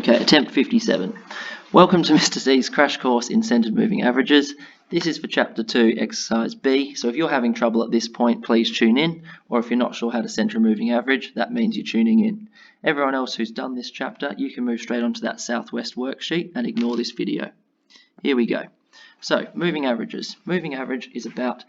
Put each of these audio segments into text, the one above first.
Okay, attempt 57. Welcome to Mr. C's crash course in centered moving averages. This is for chapter 2, exercise B. So if you're having trouble at this point, please tune in, or if you're not sure how to center a moving average, that means you're tuning in. Everyone else who's done this chapter, you can move straight onto that Southwest worksheet and ignore this video. Here we go. So, moving averages. Moving average is about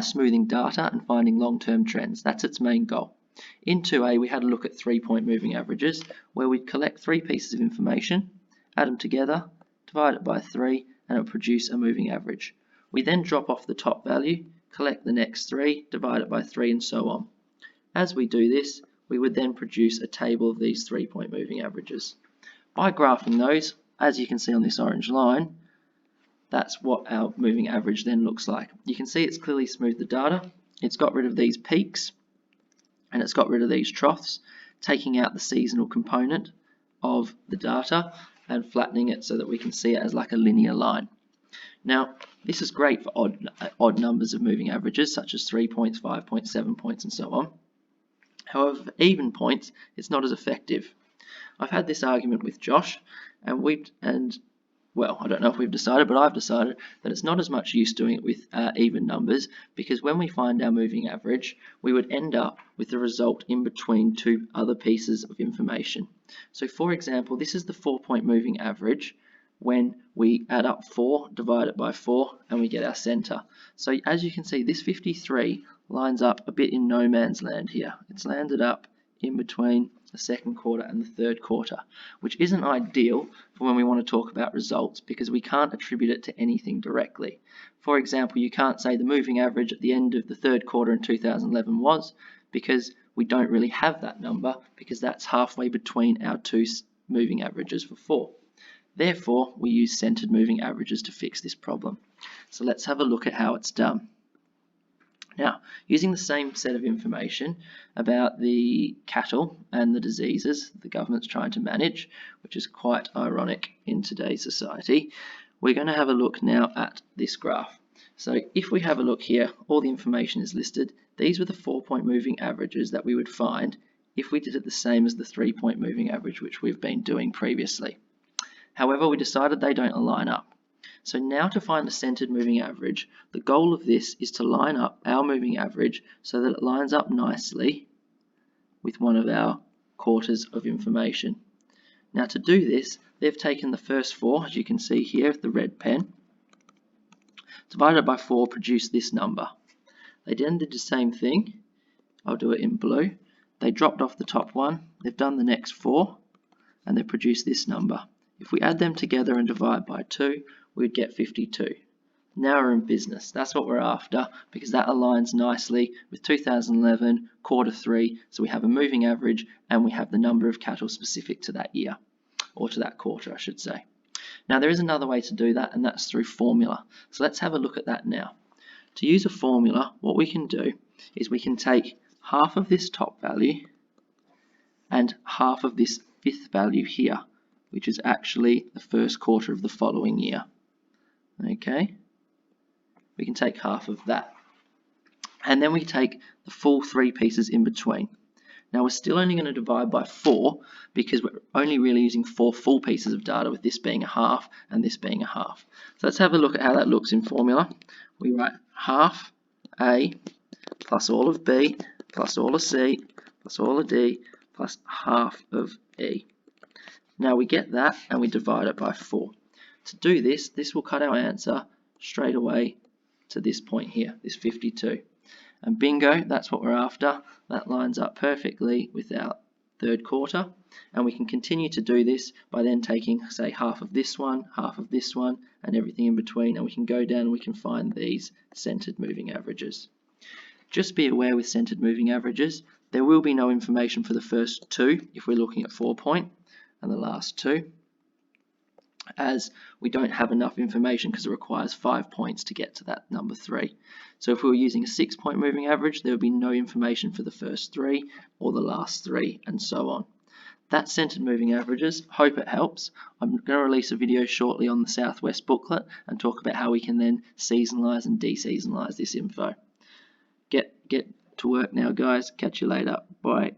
smoothing data and finding long-term trends. That's its main goal. In 2A, we had a look at 3-point moving averages, where we'd collect 3 pieces of information, add them together, divide it by 3, and it would produce a moving average. We then drop off the top value, collect the next 3, divide it by 3, and so on. As we do this, we would then produce a table of these 3-point moving averages. By graphing those, as you can see on this orange line, that's what our moving average then looks like. You can see it's clearly smoothed the data, it's got rid of these peaks, and it's got rid of these troughs, taking out the seasonal component of the data and flattening it so that we can see it as like a linear line. Now, this is great for odd numbers of moving averages, such as 3 points, 5 points, 7 points, and so on. However, for even points, it's not as effective. I've had this argument with Josh, well, I don't know if we've decided, but I've decided that it's not as much use doing it with even numbers, because when we find our moving average, we would end up with the result in between 2 other pieces of information. So for example, this is the 4-point moving average when we add up 4, divide it by 4, and we get our center. So as you can see, this 53 lines up a bit in no man's land here. It's landed up in between the second quarter and the third quarter, which isn't ideal for when we want to talk about results, because we can't attribute it to anything directly. For example, you can't say the moving average at the end of the third quarter in 2011 was, because we don't really have that number, because that's halfway between our 2 moving averages for 4. Therefore, we use centered moving averages to fix this problem. So let's have a look at how it's done. Now, using the same set of information about the cattle and the diseases the government's trying to manage, which is quite ironic in today's society, we're going to have a look now at this graph. So if we have a look here, all the information is listed. These were the 4-point moving averages that we would find if we did it the same as the 3-point moving average, which we've been doing previously. However, we decided they don't align up. So now to find a centered moving average, the goal of this is to line up our moving average so that it lines up nicely with one of our quarters of information. Now to do this, they've taken the first 4, as you can see here with the red pen, divided by 4, produced this number. They then did the same thing. I'll do it in blue. They dropped off the top one, they've done the next 4, and they've produced this number. If we add them together and divide by 2, we'd get 52. Now we're in business. That's what we're after, because that aligns nicely with 2011, quarter 3, so we have a moving average and we have the number of cattle specific to that year, or to that quarter, I should say. Now there is another way to do that, and that's through formula. So let's have a look at that now. To use a formula, what we can do is we can take half of this top value and half of this 5th value here, which is actually the first quarter of the following year. Okay, we can take half of that. And then we take the full 3 pieces in between. Now we're still only going to divide by 4, because we're only really using 4 full pieces of data, with this being a half and this being a half. So let's have a look at how that looks in formula. We write half A plus all of B plus all of C plus all of D plus half of E. Now we get that and we divide it by 4. To do this, this will cut our answer straight away to this point here, this 52. And bingo, that's what we're after. That lines up perfectly with our third quarter. And we can continue to do this by then taking, say, half of this one, and everything in between. And we can go down and we can find these centered moving averages. Just be aware with centered moving averages, there will be no information for the first 2 if we're looking at 4-point. And the last 2, as we don't have enough information because it requires 5 points to get to that number 3. So if we were using a 6-point moving average, there would be no information for the first 3 or the last 3, and so on. That's centered moving averages. Hope it helps. I'm going to release a video shortly on the Southwest booklet and talk about how we can then seasonalize and deseasonalize this info. Get to work now, guys. Catch you later. Bye.